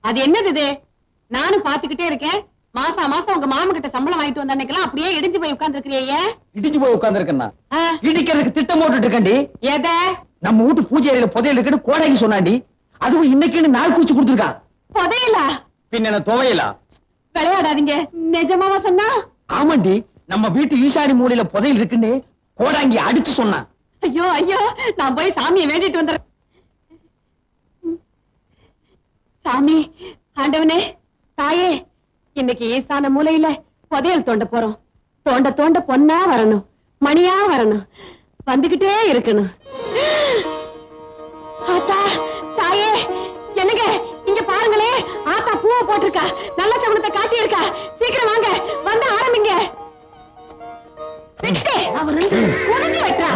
அது என்னது இது? நானும் பாத்துக்கிட்டே இருக்கேன். மாசம் மாசம் உங்க மாமா கிட்ட சம்பளம் வாங்கிட்டு வந்த அன்னைக்கெல்லாம் அப்படியே இடிஞ்சு போய் உட்கார்ந்து இருக்கிறீங்க. இடிஞ்சு போய் உட்கார்ந்து இருக்கேன்னா இடிக்கிறதுக்கு திட்டம் போட்டுட்டு இருக்கேன்டி. எத? நம்ம வீட்டு பூஜை அறையில புதையல் இருக்குன்னு கோடைக்கு சொன்னாண்டி. அதுவும் இன்னைக்குன்னு நாள் குறிச்சு கொடுத்துருக்கான். புதையலா? பின்ன என்ன துவையலா? விளையாடாதீங்க. நிஜமாவா சொன்னா? ஆமாண்டி, நம்ம வீட்டு ஈசாடி மூலையில புதையல் இருக்குன்னு கோடாங்கி அடிச்சு சொன்னான். ஐயோ ஐயோ, நான் போய் சாமியை வேண்டிட்டு வந்துடுறேன். சாமி, ஆண்டவனே, தாயே, இன்னைக்கு ஈசான மூலையில புதையல் தோண்ட போறோம். தோண்ட தோண்ட பொன்னா வரணும், மணியா வரணும், வந்துகிட்டே இருக்கணும். ஆத்தா, தாயே, என்னங்க இங்க பாருங்களே, ஆத்தா பூவை போட்டிருக்கா, நல்ல சகுனத்தை காட்டி இருக்கா. சீக்கிரம் வாங்க, வந்து ஆரம்பிங்க. அவர் குடிஞ்சு வெட்டா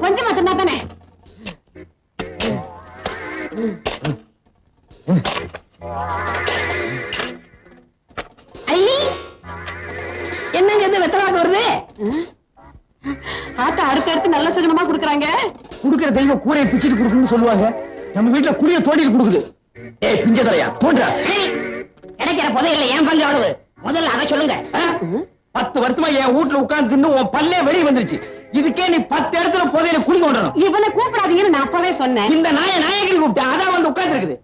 கொஞ்சம் மட்டும்தா தானே. என்னங்க இது வெத்தலாக வருது? ஆத்தா அடுத்தடுத்து நல்ல சகுனமா குடுக்கறாங்க. குடுக்கிற தெய்வம் கூரையை பிச்சுட்டு குடுக்குன்னு சொல்லுவாங்க. நம்ம வீட்டுல குடிய தோண்டிட்டு குடுக்குது. ஏய் பிஞ்சதலையா தோன்றா, கிடைக்கிற புதையல்ல ஏன் பங்கு அவ்வளவு? முதல்ல அதை சொல்லுங்க. 10 வருஷமா என் வீட்டுல உட்கார்ந்து தின்னு உன் பல்லே வெளியே வந்துருச்சு. இதுக்கே நீ 10 இடத்துல புதையல குடி தோண்டணும். இவனை கூப்பிடாதீங்கன்னு நான் அப்பவே சொன்னேன். இந்த நாயகி கூப்பிட்டேன், அதான் வந்து உட்கார்ந்து இருக்குது.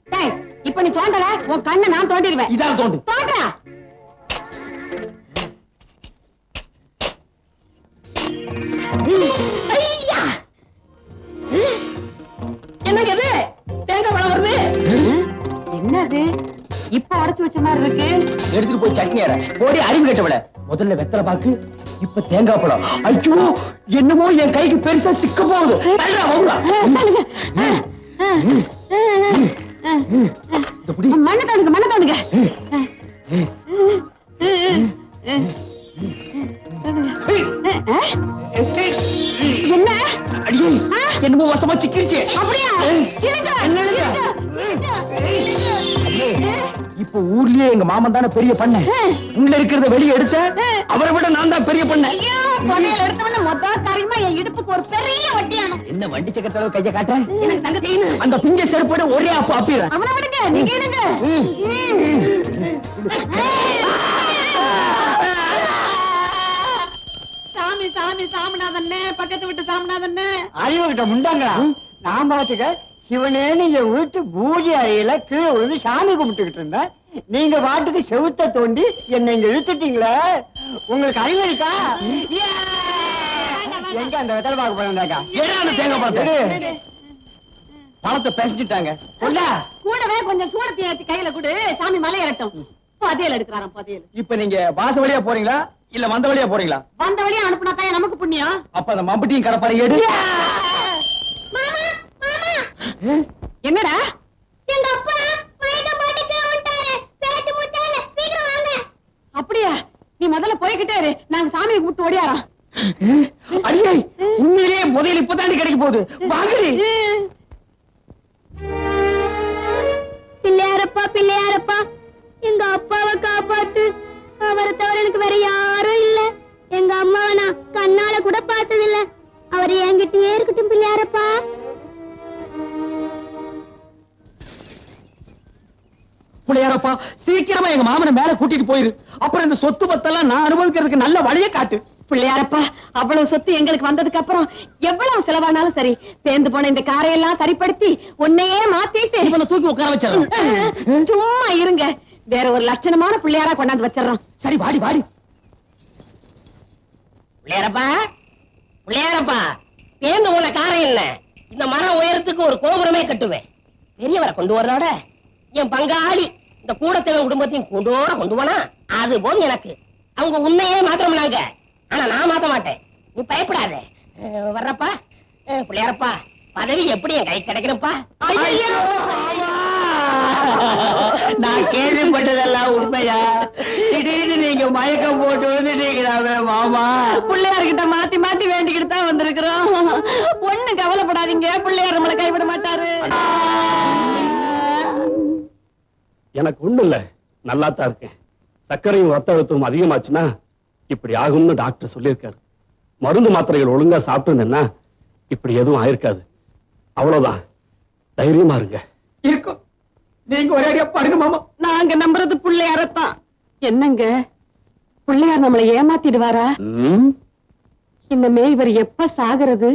இப்ப நீ தோண்டல, உன் கண்ணை நான் தோண்டிடுவேன். இதான் தோண்டு. தோன்றா. என்னங்க இது? தேங்காய் பழம் வருது. என்னது? இப்ப உடைச்சு வச்ச மாதிரி இருக்கு. எடுத்துட்டு போய் சட்னி அரை. போடி அறிவு கட்டவள. முதல்ல வெத்தலை பாக்கு, இப்ப தேங்காய் பழம். ஐயோ, என்னமோ என் கைக்கு பெருசா சிக்க போகுது. மண்ணை தோணுங்க, மண்ணை தோணுங்க. என்ன? அடியே, என்னமோ வசமா சிக்கிருச்சு. அப்படியா? இப்ப ஊர்லயே எங்க மாமன் தானே பெரிய பண்ண. உள்ள இருக்கிறத வெளியே எடுத்த அவரை விட நான் தான் பெரிய பண்ண. எடுத்தவன மொத்த காரியமா என் இடுப்புக்கு ஒரு பெரிய வட்டியானோ. என்ன வண்டி சக்கரத்துல கைய காட்ட? எனக்கு தங்க செய்யணும். அந்த பிஞ்ச செருப்போட ஒரே அப்ப அப்பிடுற. அவனை விடுங்க, நீங்க எடுங்க. சாமி சாமி சாமிநாதன்னே, பக்கத்து விட்டு சாமிநாதன்னே. அறிவு கிட்ட முண்டாங்களா? நான் பாத்துக்க சிவனேன்னு என் வீட்டு பூஜை அறையில கீழே விழுந்து சாமி கும்பிட்டுக்கிட்டு இருந்தேன். நீங்க பாட்டுக்கு செவுத்த தோண்டி என்னை இங்க இழுத்துட்டீங்களே. உங்களுக்கு அறிவு இருக்கா? எங்க அந்த வெத்தலை பாக்க போறாங்க? தேங்காய் பழத்தை பழத்தை பேசிட்டாங்க. கூடவே கொஞ்சம் சூடத்தை ஏத்தி கையில கொடு, சாமி மலையேறட்டும். புதையல் எடுக்கிறாராம், புதையல். இப்ப நீங்க வாச வழியா போறீங்களா இல்ல வந்த வழியா போறீங்களா? வந்த வழியா அனுப்புனா தான் நமக்கு புண்ணியம். அப்ப அந்த மம்பட்டியும் கடப்பாரு எடு. என்னடா? எங்க அப்பா மயக்கம் போட்டுட்டு வந்துட்டாரு. பேச்சு மூச்சால சீக்கிரம் வாங்க. அப்படியா? நீ முதல்ல போய்கிட்டே இரு, நாங்க சாமியை கூப்பிட்டு ஓடியாரோம். அடியே, உண்மையிலேயே முதல் இப்பதாண்டி கிடைக்க போகுது. வாங்கடி. பிள்ளையாரப்பா பிள்ளையாரப்பா, எங்க அப்பாவை காப்பாத்து. அவரை தவிர எனக்கு வேற யாரும் இல்ல. எங்க அம்மாவை நான் கண்ணால கூட பார்த்ததில்ல. அவர் என்கிட்டயே இருக்கட்டும் பிள்ளையாரப்பா. பிள்ளையாரப்பா, சீக்கிரமா எங்க மாமனை மேல கூட்டிட்டு போயிரு. அப்புறம் இந்த சொத்து பத்தெல்லாம் நான் அனுபவிக்கிறதுக்கு நல்ல வழியை காட்டு. பிள்ளையாரப்பா, அவ்வளவு சொத்து எங்களுக்கு வந்ததுக்கு அப்புறம் எவ்வளவு செலவானாலும் சரி, சேர்ந்து போன இந்த காரையெல்லாம் சரிப்படுத்தி உன்னையே மாத்திட்டு இவனை தூக்கி உட்கார வச்சிடறோம். சும்மா இருங்க, வேற ஒரு லட்சணமான பிள்ளையாரா கொண்டாந்து வச்சிடறோம். சரி, வாடி வாடி. பிள்ளையாரப்பா, பிள்ளையாரப்பா, பேருந்து உள்ள காரம் இல்ல, இந்த மரம் உயரத்துக்கு ஒரு கோபுரமே கட்டுவேன். பெரியவரை கொண்டு வர்றோட என் பங்காளி இந்த கூடத்தேவ குடும்பத்தையும் கொண்டு போனா அது போதும் எனக்கு. அவங்க உன்னையே மாத்திரம்னாங்க, ஆனா நான் மாத்த மாட்டேன். நீ பயப்படாத. வர்றப்பா. பிள்ளையாரப்பா, பதவி எப்படி என் கை கிடைக்கிறப்பா? நான் கேள்விப்பட்டதெல்லாம் உண்மையா? திடீர்னு நீங்க மயக்கம் போட்டு வந்துட்டீங்களாவே மாமா? பிள்ளையார்கிட்ட மாத்தி மாத்தி வேண்டிக்கிட்டு தான் வந்திருக்கிறோம். ஒண்ணு கவலைப்படாதீங்க, பிள்ளையார் நம்மளை கைவிட மாட்டாரு. எனக்கு ஒண்ணு இல்ல, நல்லா தான் இருக்கேன். சர்க்கரையும் ரத்த அழுத்தமும் அதிகமாச்சுன்னா இப்படி ஆகும்னு டாக்டர் சொல்லியிருக்காரு. மருந்து மாத்திரைகள் ஒழுங்கா சாப்பிட்டு இப்படி எதுவும் ஆயிருக்காது. அவ்வளவுதான், தைரியமா இருங்க. இருக்கும். நீங்க ஒரே அடியா பாருங்க மாமா. நான் என்னங்க பிள்ளையார் நம்மளை ஏமாத்திடுவாரா? இனிமே இவர் எப்ப சாகிறது,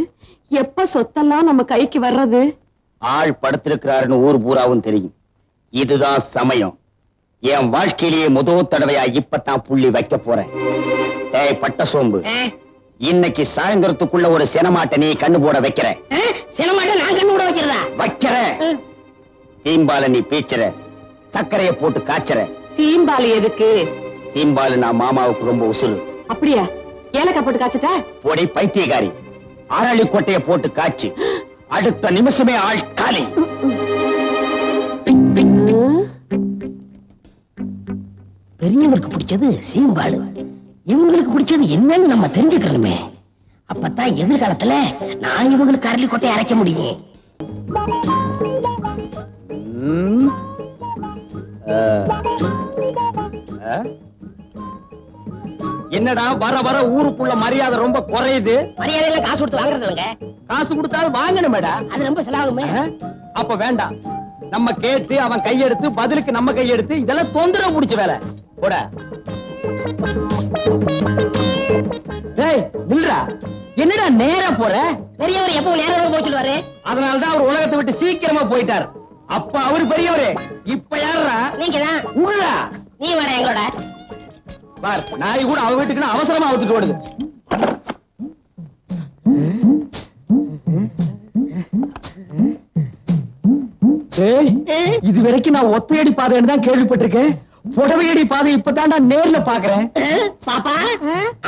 எப்ப சொத்தெல்லாம் நம்ம கைக்கு வர்றது? ஆள் படுத்திருக்கிறாருன்னு ஊர் பூராவும் தெரியும். இதுதான் சமயம். என் வாழ்க்கையிலேயே முதல் தடவையா இப்பதான் புள்ளி வைக்க போறேன். ஏய் பட்ட சோம்பு, இன்னைக்கு சாயந்தரத்துக்குள்ள ஒரு சினமாட்டை நீ கண்ணு போட வைக்கிற. சினமாட்ட நான் கண்ணு கூட வைக்கிறதா? வைக்கிற. தீம்பால நீ பீச்சுற, சர்க்கரைய போட்டு காய்ச்சற. தீம்பாலி எதுக்கு? தீம்பாலு நான் மாமாவுக்கு ரொம்ப உசுறு. அப்படியா? ஏலக்காய் போட்டு காய்ச்சிட்டா? போடி பைத்தியக்காரி, அரளி கொட்டைய போட்டு காய்ச்சி அடுத்த நிமிஷமே ஆள் காலி. பெரியவருக்கு பிடிச்சது சீம்பாடு, இவங்களுக்கு பிடிச்சது என்னன்னு நம்ம தெரிஞ்சுக்கணுமே. அப்பதான் எதிர்காலத்துல நான் இவங்களுக்கு அரளி கொட்டையை அரைக்க முடியும். என்னடா வர வர ஊருக்குள்ள மரியாதை ரொம்ப குறையுது. மரியாதையில காசு கொடுத்து வாங்குறதுங்க. காசு கொடுத்தாலும் வாங்கணுமேடா. அது ரொம்ப செலவாகுமே. அப்ப வேண்டாம், நம்ம கேட்டு அவன் கையெடுத்து பதிலுக்கு நம்ம கையெடுத்து இதெல்லாம் தொந்தரவு முடிச்ச வேலை. போட. ஏய் நில்றா, என்னடா நேரா போற? பெரியவர் எப்பவும் நேரம் போச்சுடுவாரு. அதனாலதான் அவர் உலகத்தை விட்டு சீக்கிரமா போயிட்டார். அப்ப அவரு பெரியவரு, இப்ப யாரா? நீங்க தான். உள்ளா நீ வர எங்களோட. பார், நாய் கூட அவ வீட்டுக்கு அவசரமா அவுத்துட்டு ஓடுது. இது வரைக்கும் நான் ஒத்தையடி பாதைன்னு தான் கேள்விப்பட்டிருக்கேன். புடவையடி பாதை இப்பதான் நான் நேர்ல பாக்குறேன். பாப்பா,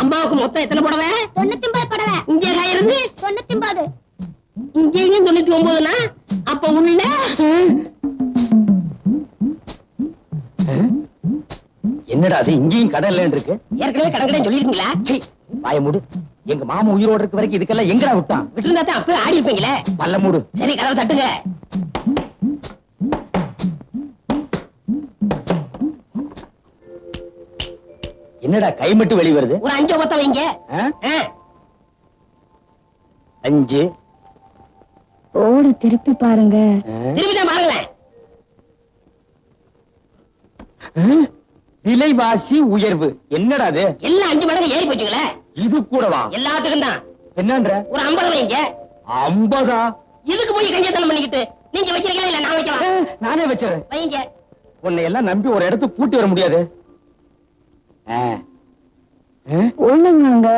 அம்மாவுக்கு மொத்தம் எத்தனை புடவை? 99 புடவை. இங்கே இருந்து 99. இங்கேயும் 99னா அப்ப உள்ள என்னடா அது இங்கேயும் கடை இல்லன்னு இருக்கு? ஏற்கனவே கடற்கரை சொல்லிருக்கீங்களா? வாய மூடு. எங்க மாமா உயிரோடு இருக்க வரைக்கும் இதுக்கெல்லாம் எங்கடா விட்டான்? விட்டுருந்தா தான் அப்பவே ஆடி இருப்பீங்களே. பல்ல மூடு. சரி, கதவை தட்டுங்க. என்னடா கை மட்டும் வெளி வருது? ஒரு 5 பத்த வைங்க. 5 ஓடு திருப்பி பாருங்க. திரும்பிதான் பாருங்களேன். விலைவாசி உயர்வு. என்னடா அது? எல்லாம் 5 மடங்கு ஏறி போச்சுங்களே. இது கூடவா? எல்லாத்துக்கும் தான். என்னன்ற? ஒரு 50 வைங்க. 50? இதுக்கு போய் கஞ்சத்தனம் பண்ணிக்கிட்டு நீங்க வைக்கிறீங்களா இல்ல நான் வைக்கலாம்? நானே வச்சுறேன். வைங்க. உன்னை எல்லாம் நம்பி ஒரு இடத்துக்கு கூட்டி வர முடியாது. ஒண்ணுங்க.